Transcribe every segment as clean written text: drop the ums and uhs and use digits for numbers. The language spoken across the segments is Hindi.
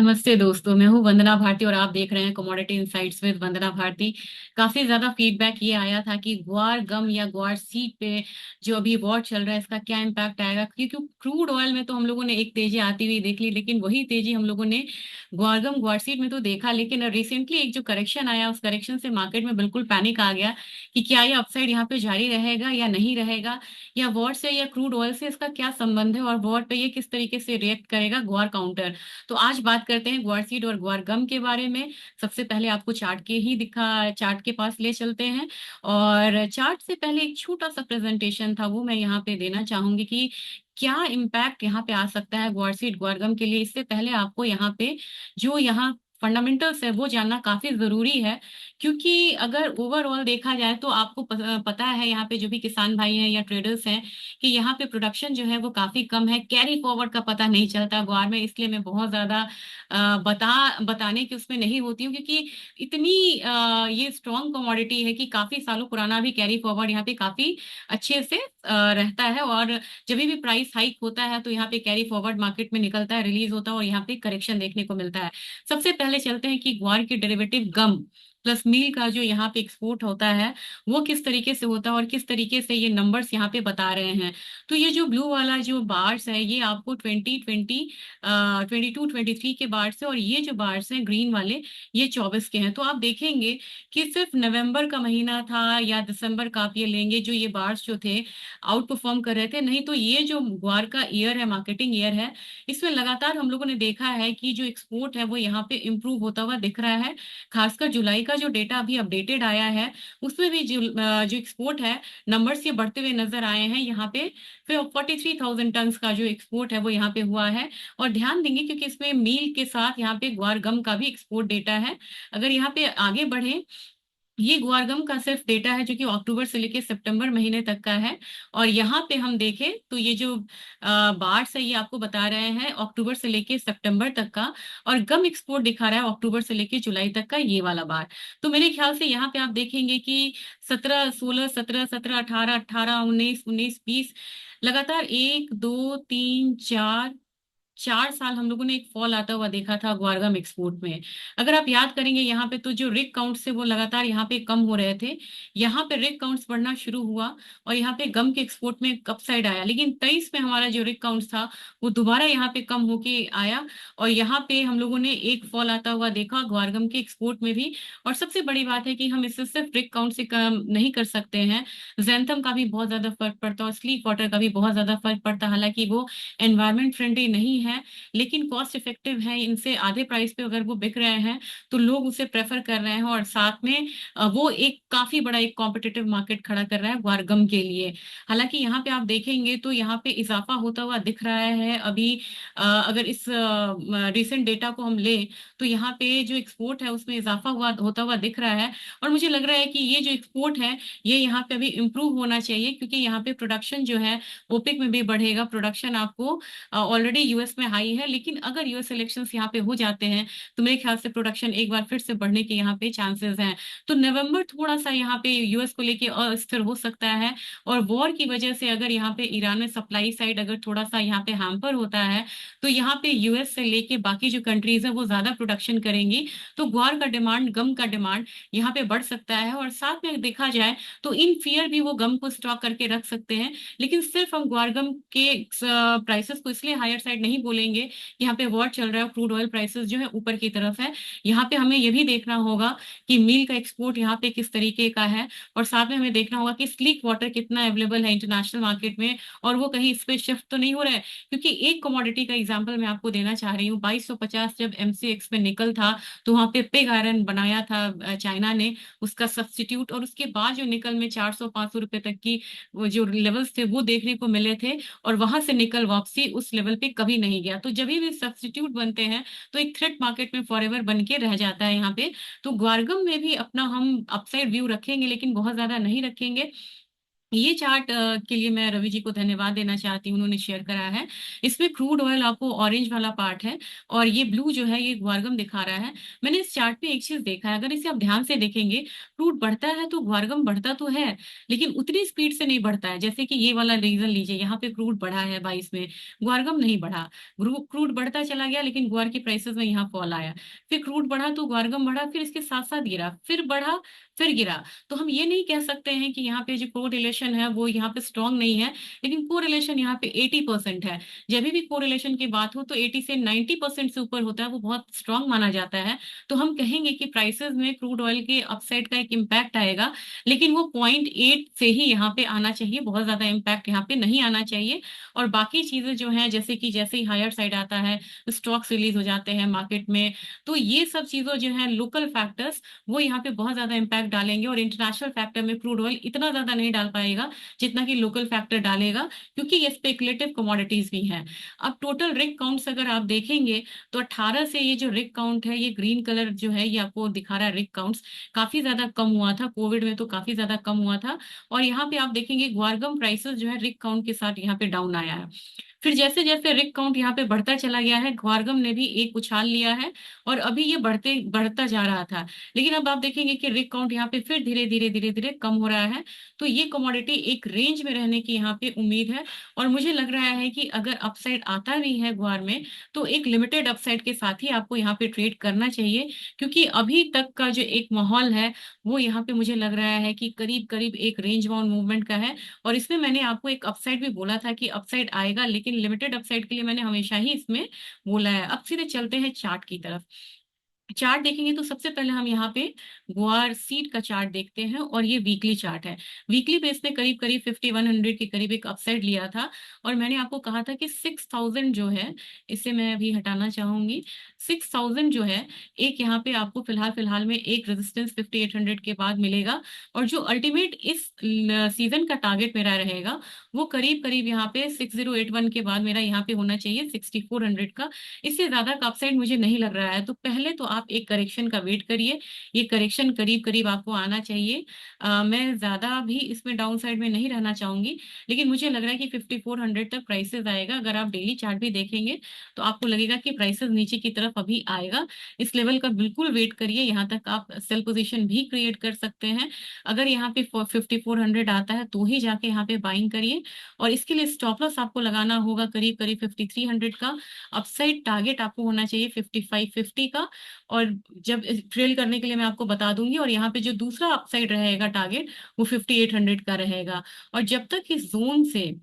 नमस्ते दोस्तों, मैं हूं वंदना भारती और आप देख रहे हैं कमोडिटी इनसाइट्स विद वंदना भारती। काफी ज्यादा फीडबैक ये आया था कि ग्वार गम या ग्वार सीड पे जो अभी वॉर चल रहा है इसका क्या इम्पैक्ट आएगा, क्योंकि क्रूड ऑयल में तो हम लोगों ने एक तेजी आती हुई देख ली, लेकिन वही तेजी हम लोगों ने ग्वार गम ग्वार सीड में तो देखा। लेकिन रिसेंटली एक जो करेक्शन आया, उस करेक्शन से मार्केट में बिल्कुल पैनिक आ गया कि क्या ये अपसाइड यहाँ पे जारी रहेगा या नहीं रहेगा, या वॉर से या क्रूड ऑयल से इसका क्या संबंध है और वॉर पे ये किस तरीके से रिएक्ट करेगा ग्वार काउंटर। तो आज बात करते हैं ग्वार सीड और ग्वार गम के बारे में। सबसे पहले आपको चार्ट के पास ले चलते हैं। और चार्ट से पहले एक छोटा सा प्रेजेंटेशन था, वो मैं यहाँ पे देना चाहूंगी कि क्या इम्पैक्ट यहाँ पे आ सकता है ग्वार सीड ग्वार गम के लिए। इससे पहले आपको यहाँ पे जो यहाँ फंडामेंटल्स है वो जानना काफी जरूरी है, क्योंकि अगर ओवरऑल देखा जाए तो आपको पता है यहाँ पे जो भी किसान भाई हैं या ट्रेडर्स हैं कि यहाँ पे प्रोडक्शन जो है वो काफी कम है। कैरी फॉरवर्ड का पता नहीं चलता ग्वार में, इसलिए मैं बहुत ज्यादा बताने की उसमें नहीं होती हूँ, क्योंकि इतनी ये स्ट्रॉन्ग कमोडिटी है कि काफी सालों पुराना भी कैरी फॉरवर्ड यहाँ पे काफी अच्छे से रहता है। और जब भी प्राइस हाइक होता है तो यहाँ पे कैरी फॉरवर्ड मार्केट में निकलता है, रिलीज होता है और यहाँ पे करेक्शन देखने को मिलता है। सबसे पहले चलते हैं कि ग्वार के डेरिवेटिव गम प्लस मील का जो यहाँ पे एक्सपोर्ट होता है वो किस तरीके से होता है और किस तरीके से ये नंबर्स यहाँ पे बता रहे हैं। तो ये जो ब्लू वाला जो बार्स है ये आपको 2022-23 के बार्स है, और ये जो बार्स हैं ग्रीन वाले ये 24 के हैं। तो आप देखेंगे कि सिर्फ नवंबर का महीना था या दिसंबर का आप ये लेंगे जो ये बार्स जो थे आउट परफॉर्म कर रहे थे, नहीं तो ये जो ग्वार का ईयर है, मार्केटिंग ईयर है, इसमें लगातार हम लोगों ने देखा है कि जो एक्सपोर्ट है वो यहाँ पे इम्प्रूव होता हुआ दिख रहा है। खासकर जुलाई का जो डेटा अभी अपडेटेड आया है उसमें भी जो एक्सपोर्ट है नंबर्स ये बढ़ते हुए नजर आए हैं यहाँ पे। फिर 43,000 टन का जो एक्सपोर्ट है वो यहाँ पे हुआ है। और ध्यान देंगे क्योंकि इसमें मील के साथ यहाँ पे ग्वार गम का भी एक्सपोर्ट डेटा है। अगर यहाँ पे आगे बढ़े, ये ग्वारगम का सिर्फ डेटा है जो कि अक्टूबर से लेके सितंबर महीने तक का है। और यहाँ पे हम देखें तो ये जो बार्स है ये आपको बता रहे हैं अक्टूबर से लेके सितंबर तक का, और गम एक्सपोर्ट दिखा रहा है अक्टूबर से लेके जुलाई तक का, ये वाला बार। तो मेरे ख्याल से यहाँ पे आप देखेंगे कि 17 16 17 18 18 19 19 20 लगातार 1 2 3 4 4 साल हम लोगों ने एक फॉल आता हुआ देखा था ग्वारगम एक्सपोर्ट में। अगर आप याद करेंगे यहाँ पे तो जो रिग काउंट से वो लगातार यहाँ पे कम हो रहे थे, यहाँ पे रिग काउंट्स बढ़ना शुरू हुआ और यहाँ पे गम के एक्सपोर्ट में अपसाइड आया। लेकिन 23 में हमारा जो रिग काउंट था वो दोबारा यहाँ पे कम होके आया, और यहाँ पे हम लोगों ने एक फॉल आता हुआ देखा ग्वारगम के एक्सपोर्ट में भी। और सबसे बड़ी बात है कि हम इससे सिर्फ रिग काउंट से कम नहीं कर सकते हैं, जैंथम का भी बहुत ज्यादा फर्क पड़ता है और स्लीप वाटर का भी बहुत ज्यादा फर्क पड़ता है। हालांकि वो एनवायरमेंट फ्रेंडली नहीं है लेकिन कॉस्ट इफेक्टिव है, इनसे आधे प्राइस पे अगर वो बिक रहे हैं तो लोग उसे प्रेफर कर रहे हैं। और साथ में वो एक काफी बड़ा एक कॉम्पिटिटिव मार्केट खड़ा कर रहा है ग्वारगम के लिए। हालांकि यहाँ पे आप देखेंगे तो यहाँ पे इजाफा होता हुआ दिख रहा है अभी। अगर इस रिसेंट डेटा को हम ले तो यहाँ पे जो एक्सपोर्ट है उसमें इजाफा हुआ होता हुआ दिख रहा है। और मुझे लग रहा है कि ये जो एक्सपोर्ट है ये यहाँ पे अभी इम्प्रूव होना चाहिए, क्योंकि यहाँ पे प्रोडक्शन जो है ओपेक में भी बढ़ेगा। प्रोडक्शन आपको ऑलरेडी यूएस में हाई है, लेकिन अगर यूएस इलेक्शंस यहाँ पे हो जाते हैं तो मेरे ख्याल से प्रोडक्शन एक बार फिर से बढ़ने के यहाँ पे चांसेस हैं। तो नवंबर थोड़ा सा यहाँ पे यूएस को लेके अस्थिर हो सकता है। और वॉर की वजह से अगर यहाँ पे ईरान में सप्लाई साइड अगर थोड़ा सा यहाँ पे हैम्पर होता है तो यहाँ पे यूएस से लेके बाकी जो कंट्रीज है वो ज्यादा प्रोडक्शन करेंगी, तो ग्वार का डिमांड, गम का डिमांड यहाँ पे बढ़ सकता है। और साथ में देखा जाए तो इन फियर भी वो गम को स्टॉक करके रख सकते हैं। लेकिन सिर्फ हम ग्वारगम के प्राइसेस को इसलिए हायर साइड नहीं बोलेंगे, यहाँ पे वॉर चल रहा है, क्रूड ऑयल प्राइसेस जो है ऊपर की तरफ है। यहाँ पे हमें ये भी देखना होगा कि मील का एक्सपोर्ट यहाँ पे किस तरीके का है, और साथ में हमें देखना होगा कि स्लीक वाटर कितना अवेलेबल है इंटरनेशनल मार्केट में और वो कहीं इस पे शिफ्ट तो नहीं हो रहा है। क्योंकि एक कमोडिटी का एग्जाम्पल मैं आपको देना चाह रही हूँ, 2250 जब एमसीएक्स में निकल था तो वहां पे पिग आयरन बनाया था चाइना ने, उसका सब्स्टिट्यूट, और उसके बाद जो निकल में 400 500 रुपए तक की वो जो लेवल्स थे वो देखने को मिले थे। और वहां से निकल वापसी उस लेवल पे कभी नहीं गया। तो जब भी सब्स्टिट्यूट बनते हैं तो एक थ्रेट मार्केट में फॉरएवर बन के रह जाता है यहाँ पे। तो ग्वारगम में भी अपना हम अपसाइड व्यू रखेंगे लेकिन बहुत ज्यादा नहीं रखेंगे। ये चार्ट के लिए मैं रवि जी को धन्यवाद देना चाहती हूँ, उन्होंने शेयर करा है। इसमें क्रूड ऑयल आपको ऑरेंज वाला पार्ट है और ये ब्लू जो है ये ग्वारगम दिखा रहा है। मैंने इस चार्ट में एक चीज देखा है, अगर इसे आप ध्यान से देखेंगे, क्रूड बढ़ता है तो ग्वारगम बढ़ता तो है, लेकिन उतनी स्पीड से नहीं बढ़ता है। जैसे कि ये वाला रीजन लीजिए, यहाँ पे क्रूड बढ़ा है 22 में, ग्वारगम नहीं बढ़ा। क्रूड बढ़ता चला गया लेकिन ग्वार की प्राइसेस में यहाँ फॉल आया। फिर क्रूड बढ़ा तो ग्वारगम बढ़ा, फिर इसके साथ साथ गिरा, फिर बढ़ा, फिर गिरा। तो हम ये नहीं कह सकते हैं कि यहाँ पे जो कोरिलेशन है वो यहाँ पे स्ट्रांग नहीं है, लेकिन कोरिलेशन यहाँ पे 80% है। जब भी कोरिलेशन की बात हो तो 80 से 90% से ऊपर होता है, वो बहुत स्ट्रांग माना जाता है। तो हम कहेंगे कि प्राइसेस में क्रूड ऑयल के अपसाइड का एक इम्पैक्ट आएगा, लेकिन वो 0.8 से ही यहाँ पे आना चाहिए, बहुत ज्यादा इम्पैक्ट यहाँ पे नहीं आना चाहिए। और बाकी चीजें जो है, जैसे ही हायर साइड आता है, स्टॉक्स रिलीज हो जाते हैं मार्केट में, तो ये सब चीजों जो है लोकल फैक्टर्स, वो यहाँ पे बहुत ज्यादा इम्पैक्ट डालेंगे। और इंटरनेशनल फैक्टर में क्रूड ऑयल इतना ज्यादा नहीं डाल पाएगा जितना कि लोकल फैक्टर डालेगा, क्योंकि ये स्पेकुलेटिव कमोडिटीज भी हैं। अब टोटल रिग काउंट्स अगर आप देखेंगे तो 18 से ये जो रिग काउंट है, ये ग्रीन कलर जो है ये आपको दिखा रहा है, रिग काउंट्स काफी ज्यादा कम हुआ था कोविड में, तो काफी ज्यादा कम हुआ था। और यहाँ पे आप देखेंगे ग्वारगम प्राइसेस जो है रिग काउंट के साथ यहाँ पे डाउन आया है। फिर जैसे जैसे रिग काउंट यहाँ पे बढ़ता चला गया है, ग्वारगम ने भी एक उछाल लिया है और अभी ये बढ़ता जा रहा था। लेकिन अब आप देखेंगे कि रिग काउंट यहाँ पे फिर धीरे धीरे धीरे धीरे कम हो रहा है। तो ये कमोडिटी एक रेंज में रहने की यहाँ पे उम्मीद है। और मुझे लग रहा है कि अगर अपसाइड आता भी है ग्वार में, तो एक लिमिटेड अपसाइड के साथ ही आपको यहाँ पे ट्रेड करना चाहिए, क्योंकि अभी तक का जो एक माहौल है वो यहाँ पे मुझे लग रहा है कि करीब करीब एक रेंज बाउंड मूवमेंट का है। और इसमें मैंने आपको एक अपसाइड भी बोला था कि अपसाइड आएगा, लेकिन लिमिटेड अपसाइड के लिए मैंने हमेशा ही इसमें बोला है। अब सीधे चलते हैं चार्ट की तरफ। चार्ट देखेंगे तो सबसे पहले हम यहाँ पे गुआर सीड का चार्ट देखते हैं, और ये वीकली चार्ट है। वीकली बेस में करीब करीब 5100 के करीब एक अपसाइड लिया था। और मैंने आपको कहा था कि 6000 जो है, इसे मैं अभी हटाना चाहूंगी, 6000 जो है, एक यहाँ पे आपको फिलहाल फिलहाल में एक रेजिस्टेंस 5800 के बाद मिलेगा। और जो अल्टीमेट इस सीजन का टारगेट मेरा रहेगा, वो करीब करीब यहाँ पे 6081 के बाद मेरा यहाँ पे होना चाहिए 6400 का। इससे ज्यादा का अपसाइड मुझे नहीं लग रहा है। तो पहले तो आप एक करेक्शन का वेट करिए, ये करेक्शन करीब करीब आपको आना चाहिए। मैं ज्यादा भी इसमें डाउन साइड में नहीं रहना चाहूंगी, लेकिन मुझे लग रहा है कि 5400 तक प्राइसेस आएगा। अगर आप डेली चार्ट भी देखेंगे तो आपको लगेगा कि प्राइसेस नीचे की तरफ अभी आएगा। इस लेवल का बिल्कुल वेट करिए, यहाँ तक आप सेल पोजीशन भी क्रिएट कर सकते हैं। अगर यहाँ पे 5400 आता है तो ही जाके यहाँ पे बाइंग करिए। और इसके लिए स्टॉप लॉस आपको लगाना होगा करीब करीब 5300 का। अपसाइड टारगेट आपको होना चाहिए 5550 का। और जब ट्रेल करने के लिए मैं आपको बता दूंगी। और यहाँ पे जो दूसरा अपसाइड रहेगा टारगेट, वो 5800 का रहेगा। और जब तक इस जोन से,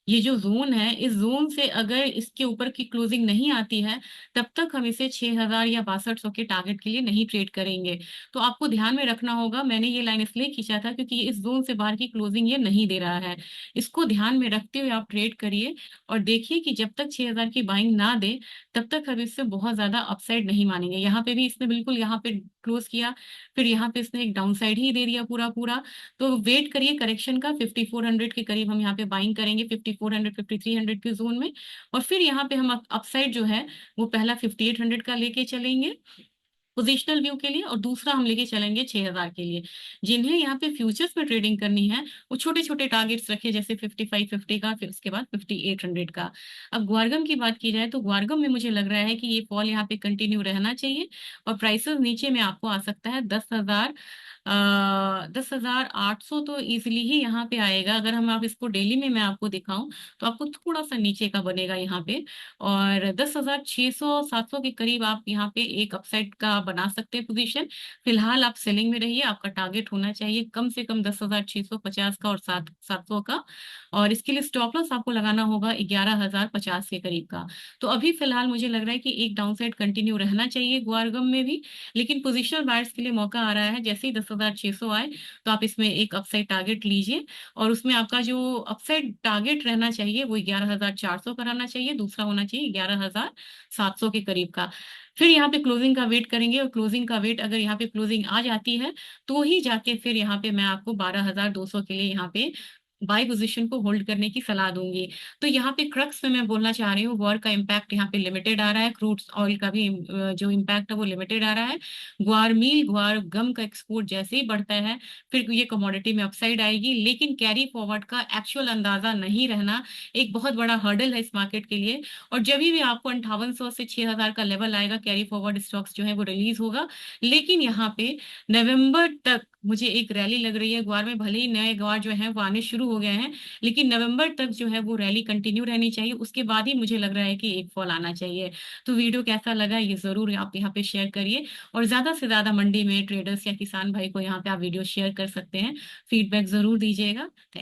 ये जो जोन है, इस जोन से अगर इसके ऊपर की क्लोजिंग नहीं आती है, तब तक हम इसे 6000 या 6200 के टारगेट के लिए नहीं ट्रेड करेंगे। तो आपको ध्यान में रखना होगा, मैंने ये लाइन इसलिए खींचा था क्योंकि इस जोन से बाहर की क्लोजिंग ये नहीं दे रहा है। इसको ध्यान में रखते हुए आप ट्रेड करिए। और देखिए कि जब तक 6000 की बाइंग ना दे, तब तक हम इससे बहुत ज्यादा अपसाइड नहीं मानेंगे। यहाँ पे भी इसने बिल्कुल यहाँ पे क्लोज किया, फिर यहाँ पे इसने एक डाउन साइड ही दे दिया पूरा पूरा। तो वेट करिए करेक्शन का, 5400 के करीब हम यहाँ पे बाइंग करेंगे, 5400 5300 के जोन में। और फिर यहाँ पे हम अपसाइड जो है वो पहला 5800 का लेके चलेंगे पोजिशनल व्यू के लिए, और दूसरा हम लेके चलेंगे 6000 के लिए। जिन्हें यहाँ पे फ्यूचर्स में ट्रेडिंग करनी है, वो छोटे छोटे टारगेट्स रखे, जैसे 5550 का, फिर उसके बाद 5800 का। अब ग्वारगम की बात की जाए तो ग्वारगम में मुझे लग रहा है कि ये फॉल यहाँ पे कंटिन्यू रहना चाहिए, और प्राइसेस नीचे में आपको आ सकता है 10,800 तो इजिली ही यहाँ पे आएगा। अगर हम आप इसको डेली में मैं आपको दिखाऊं तो आपको थोड़ा सा नीचे का बनेगा यहाँ पे। और 10,600 700 के करीब आप यहाँ पे एक अपसाइड का बना सकते हैं पोजीशन। फिलहाल आप सेलिंग में रहिए, आपका टारगेट होना चाहिए कम से कम 10,650 का और 700 का। और इसके लिए स्टॉप लॉस आपको लगाना होगा 11,050 के करीब का। तो अभी फिलहाल मुझे लग रहा है कि एक डाउन साइड कंटिन्यू रहना चाहिए ग्वारगम में भी, लेकिन पोजिशनल बायर्स के लिए मौका आ रहा है। जैसे ही 10,600 आए तो आप इसमें एक अपसाइड टारगेट लीजिए, और उसमें आपका जो अपसाइड टारगेट रहना चाहिए वो 11,400 का रहना चाहिए, दूसरा होना चाहिए 11,700 के करीब का। फिर यहाँ पे क्लोजिंग का वेट करेंगे, और क्लोजिंग का वेट अगर यहाँ पे क्लोजिंग आ जाती है तो ही जाके फिर यहाँ पे मैं आपको 12,200 के लिए यहाँ पे बाय पोजीशन को होल्ड करने की सलाह दूंगी। तो यहाँ पे क्रक्स में मैं बोलना चाह रही हूँ, वॉर का इम्पैक्ट यहाँ पे लिमिटेड आ रहा है, क्रूड ऑयल का भी जो इम्पैक्ट है वो लिमिटेड आ रहा है। ग्वार मील, ग्वार गम का एक्सपोर्ट जैसे ही बढ़ता है फिर ये कमोडिटी में अपसाइड आएगी, लेकिन कैरी फॉरवर्ड का एक्चुअल अंदाजा नहीं रहना एक बहुत बड़ा हर्डल है इस मार्केट के लिए। और जब भी आपको 5800 से 6000 का लेवल आएगा, कैरी फॉरवर्ड स्टॉक्स जो है वो रिलीज होगा। लेकिन यहाँ पे नवंबर तक मुझे एक रैली लग रही है ग्वार में, भले ही नए ग्वार जो है वो आने शुरू हो गए हैं, लेकिन नवंबर तक जो है वो रैली कंटिन्यू रहनी चाहिए, उसके बाद ही मुझे लग रहा है कि एक फॉल आना चाहिए। तो वीडियो कैसा लगा ये जरूर आप यहाँ पे शेयर करिए, और ज्यादा से ज्यादा मंडी में ट्रेडर्स या किसान भाई को यहाँ पे आप वीडियो शेयर कर सकते हैं, फीडबैक जरूर दीजिएगा। थैंक